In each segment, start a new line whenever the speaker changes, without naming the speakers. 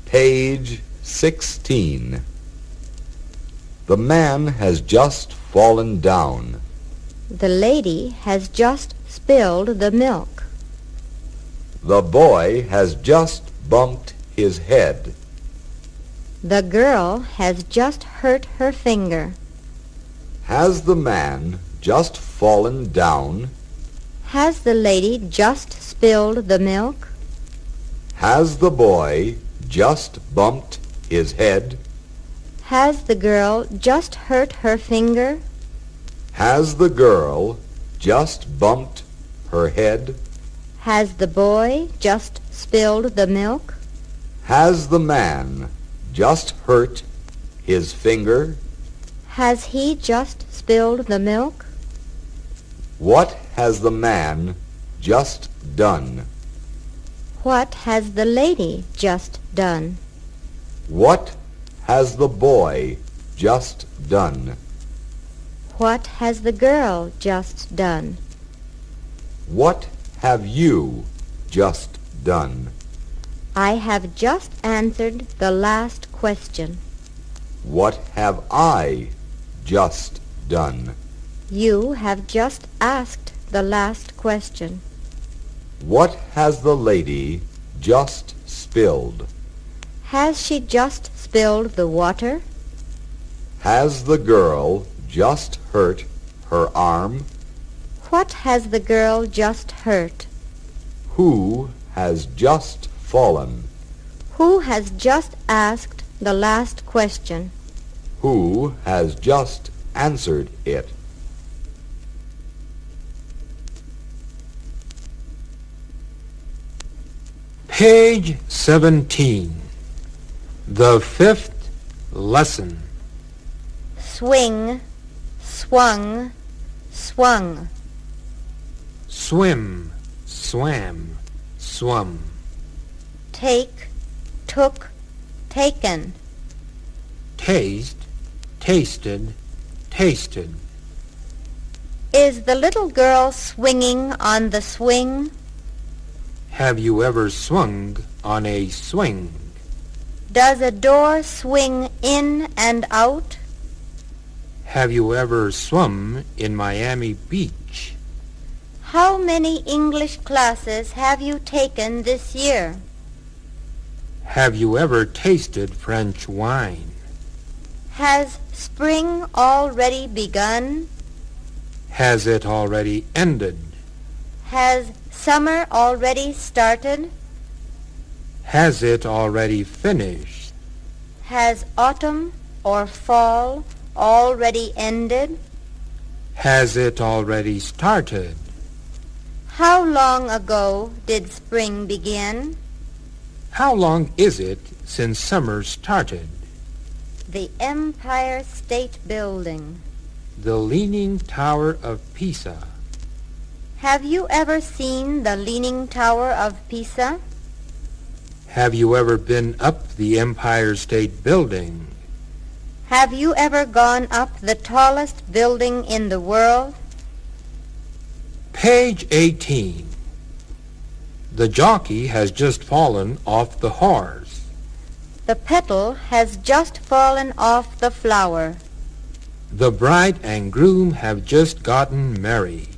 Page 16. The man has just fallen down.
The lady has just spilled the milk.
The boy has just bumped his head.
The girl has just hurt her finger.
Has the man just fallen down?
Has the lady just spilled the milk?
Has the boy just bumped his head?
Has the girl just hurt her finger?
Has the girl just bumped her head?
Has the boy just spilled the milk?
Has the man just hurt his finger?
Has he just spilled the milk?
What has the man just done?
What has the lady just done?
What has the boy just done?
What has the girl just done?
What have you just done?
I have just answered the last question.
What have I just done?
You have just asked the last question.
What has the lady just spilled?
Has she just spilled the water?
Has the girl just hurt her arm?
What has the girl just hurt?
Who has just fallen?
Who has just asked the last question?
Who has just answered it?
Page 17. The fifth lesson.
Swing, swung, swung.
Swim, swam, swum.
Take, took, taken.
Taste, tasted, tasted.
Is the little girl swinging on the swing?
Have you ever swung on a swing?
Does a door swing in and out?
Have you ever swum in Miami Beach?
How many English classes have you taken this year?
Have you ever tasted French wine?
Has spring already begun?
Has it already ended?
Has summer already started?
Has it already finished?
Has autumn or fall already ended?
Has it already started?
How long ago did spring begin?
How long is it since summer started?
The Empire State Building.
The Leaning Tower of Pisa.
Have you ever seen the Leaning Tower of Pisa?
Have you ever been up the Empire State Building?
Have you ever gone up the tallest building in the world?
Page 18. The jockey has just fallen off the horse.
The petal has just fallen off the flower.
The bride and groom have just gotten married.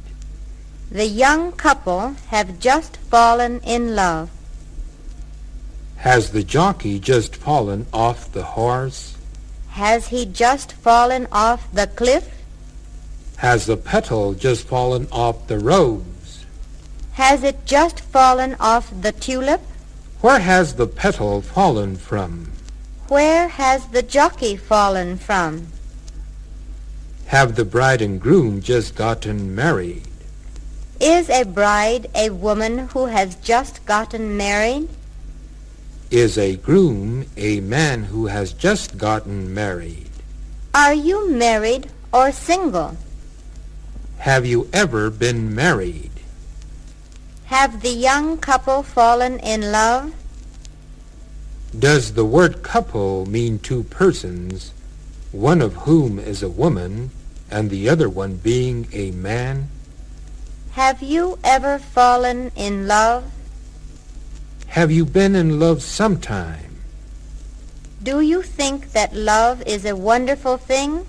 The young couple have just fallen in love.
Has the jockey just fallen off the horse?
Has he just fallen off the cliff?
Has the petal just fallen off the rose?
Has it just fallen off the tulip?
Where has the petal fallen from?
Where has the jockey fallen from?
Have the bride and groom just gotten married?
Is a bride a woman who has just gotten married?
Is a groom a man who has just gotten married?
Are you married or single?
Have you ever been married?
Have the young couple fallen in love?
Does the word couple mean two persons, one of whom is a woman and the other one being a man?
Have you ever fallen in love?
Have you been in love sometime?
Do you think that love is a wonderful thing?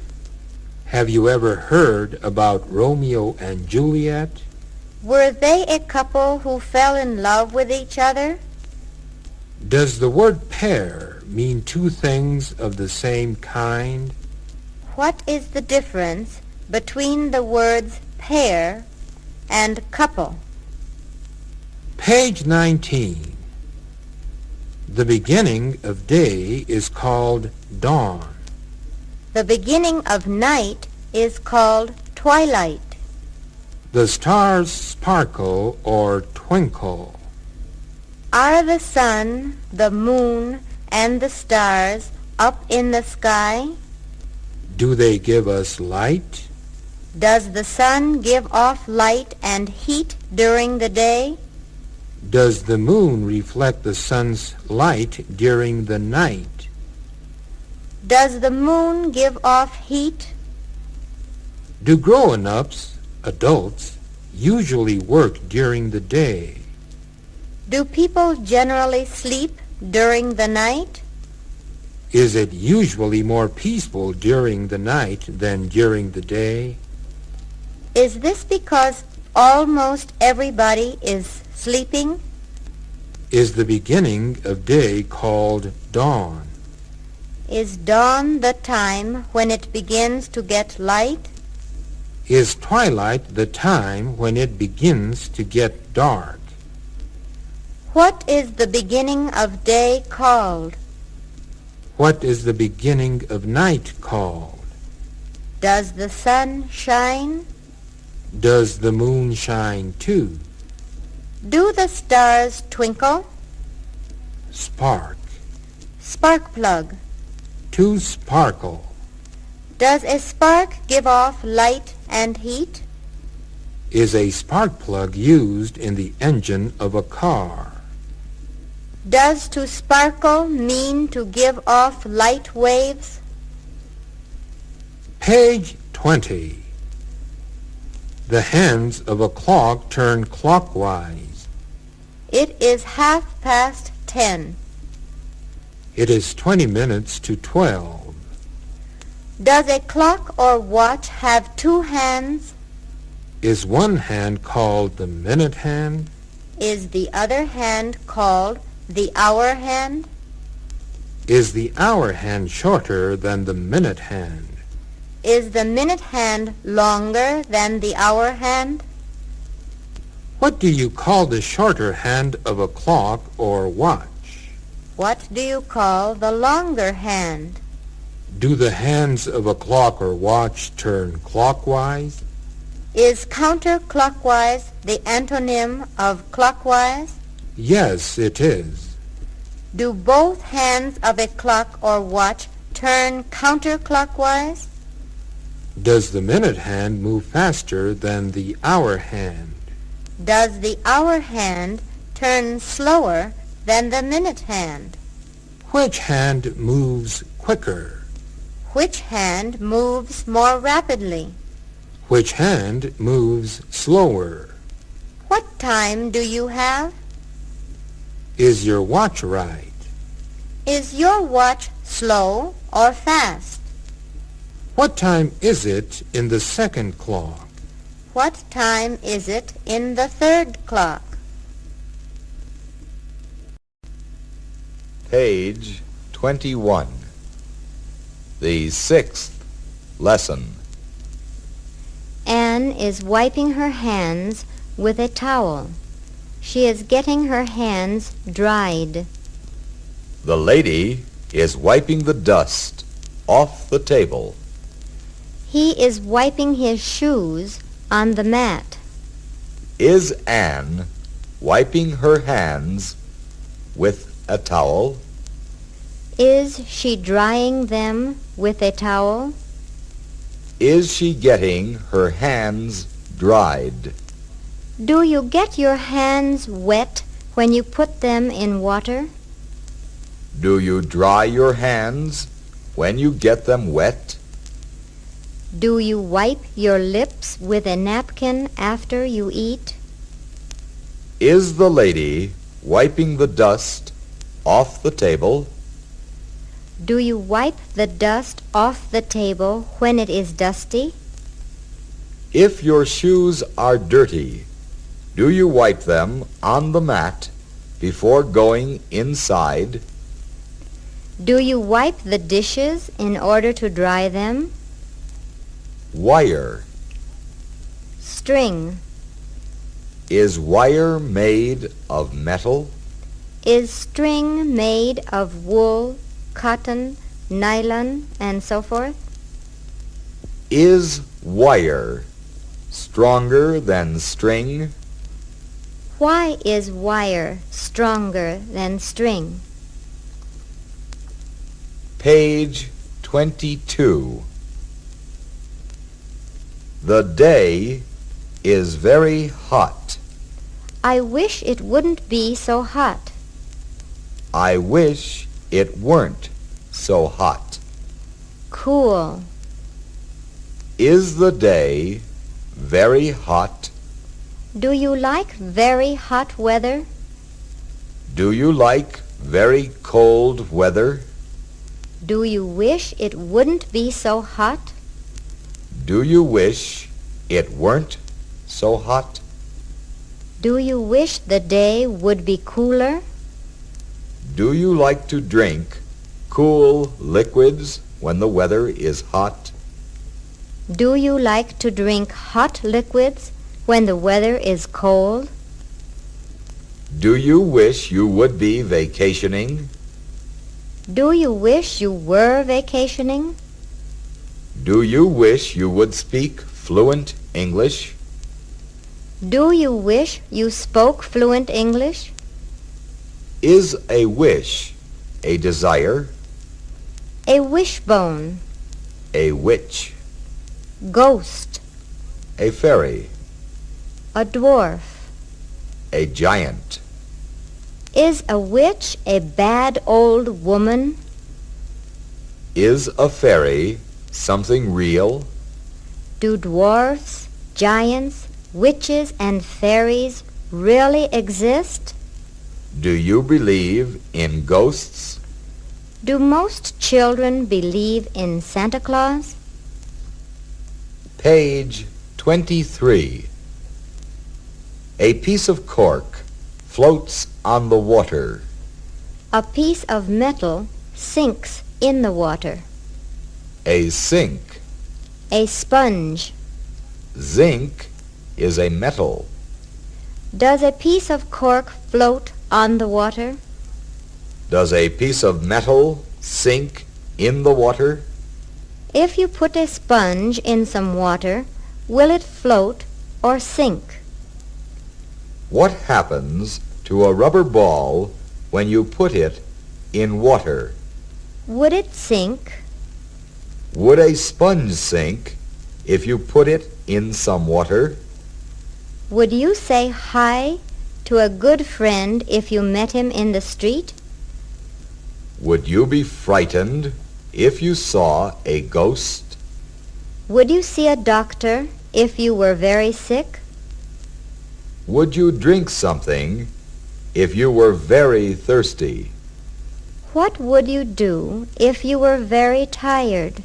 Have you ever heard about Romeo and Juliet?
Were they a couple who fell in love with each other?
Does the word pair mean two things of the same kind?
What is the difference between the words pair and couple?
Page 19. The beginning of day is called dawn.
The beginning of night is called twilight.
The stars sparkle or twinkle.
Are the sun, the moon, and the stars up in the sky?
Do they give us light?
Does the sun give off light and heat during the day?
Does the moon reflect the sun's light during the night?
Does the moon give off heat?
Do grown-ups, adults, usually work during the day?
Do people generally sleep during the night?
Is it usually more peaceful during the night than during the day?
Is this because almost everybody is sleeping?
Is the beginning of day called dawn?
Is dawn the time when it begins to get light?
Is twilight the time when it begins to get dark?
What is the beginning of day called?
What is the beginning of night called?
Does the sun shine?
Does the moon shine too?
Do the stars twinkle?
Spark.
Spark plug.
To sparkle.
Does a spark give off light and heat?
Is a spark plug used in the engine of a car?
Does to sparkle mean to give off light waves?
Page 20. The hands of a clock turn clockwise.
It is 10:30.
It is 20 minutes to 12.
Does a clock or watch have two hands?
Is one hand called the minute hand?
Is the other hand called the hour hand?
Is the hour hand shorter than the minute hand?
Is the minute hand longer than the hour hand?
What do you call the shorter hand of a clock or watch?
What do you call the longer hand?
Do the hands of a clock or watch turn clockwise?
Is counterclockwise the antonym of clockwise?
Yes, it is.
Do both hands of a clock or watch turn counterclockwise?
Does the minute hand move faster than the hour hand?
Does the hour hand turn slower than the minute hand?
Which hand moves quicker?
Which hand moves more rapidly?
Which hand moves slower?
What time do you have?
Is your watch right?
Is your watch slow or fast?
What time is it in the second clock?
What time is it in the third clock?
Page 21. The 6th lesson.
Anne is wiping her hands with a towel. She is getting her hands dried.
The lady is wiping the dust off the table.
He is wiping his shoes on the mat.
Is Anne wiping her hands with a towel?
Is she drying them with a towel?
Is she getting her hands dried?
Do you get your hands wet when you put them in water?
Do you dry your hands when you get them wet?
Do you wipe your lips with a napkin after you eat?
Is the lady wiping the dust off the table?
Do you wipe the dust off the table when it is dusty?
If your shoes are dirty, do you wipe them on the mat before going inside?
Do you wipe the dishes in order to dry them?
Wire.
String.
Is wire made of metal?
Is string made of wool, cotton, nylon, and so forth?
Is wire stronger than string?
Why is wire stronger than string?
Page 22. The day is very hot.
I wish it wouldn't be so hot.
I wish it weren't so hot.
Cool.
Is the day very hot?
Do you like very hot weather?
Do you like very cold weather?
Do you wish it wouldn't be so hot?
Do you wish it weren't so hot?
Do you wish the day would be cooler?
Do you like to drink cool liquids when the weather is hot?
Do you like to drink hot liquids when the weather is cold?
Do you wish you would be vacationing?
Do you wish you were vacationing?
Do you wish you would speak fluent English?
Do you wish you spoke fluent English?
Is a wish a desire?
A wishbone.
A witch?
Ghost.
A fairy?
A dwarf.
A giant?
Is a witch a bad old woman?
Is a fairy something real?
Do dwarfs, giants, witches, and fairies really exist?
Do you believe in ghosts?
Do most children believe in Santa Claus?
Page 23. A piece of cork floats on the water.
A piece of metal sinks in the water.
A sink.
A sponge.
Zinc is a metal.
Does a piece of cork float on the water?
Does a piece of metal sink in the water?
If you put a sponge in some water, will it float or sink?
What happens to a rubber ball when you put it in water?
Would it sink?
Would a sponge sink if you put it in some water?
Would you say hi to a good friend if you met him in the street?
Would you be frightened if you saw a ghost?
Would you see a doctor if you were very sick?
Would you drink something if you were very thirsty?
What would you do if you were very tired?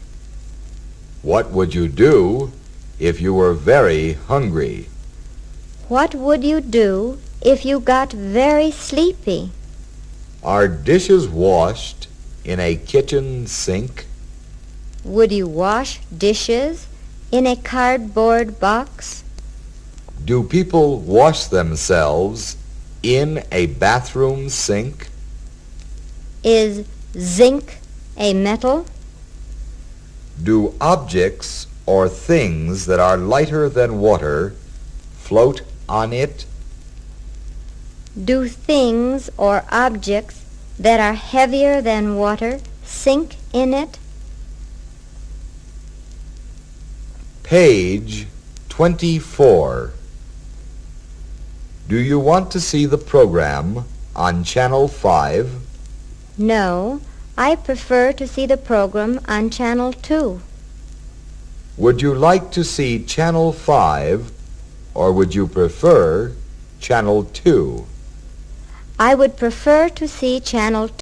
What would you do if you were very hungry?
What would you do if you got very sleepy?
Are dishes washed in a kitchen sink?
Would you wash dishes in a cardboard box?
Do people wash themselves in a bathroom sink?
Is zinc a metal?
Do objects or things that are lighter than water float on it?
Do things or objects that are heavier than water sink in it?
Page 24. Do you want to see the program on Channel 5?
No, I prefer to see the program on Channel 2.
Would you like to see Channel 5 or would you prefer Channel 2?
I would prefer to see Channel 2.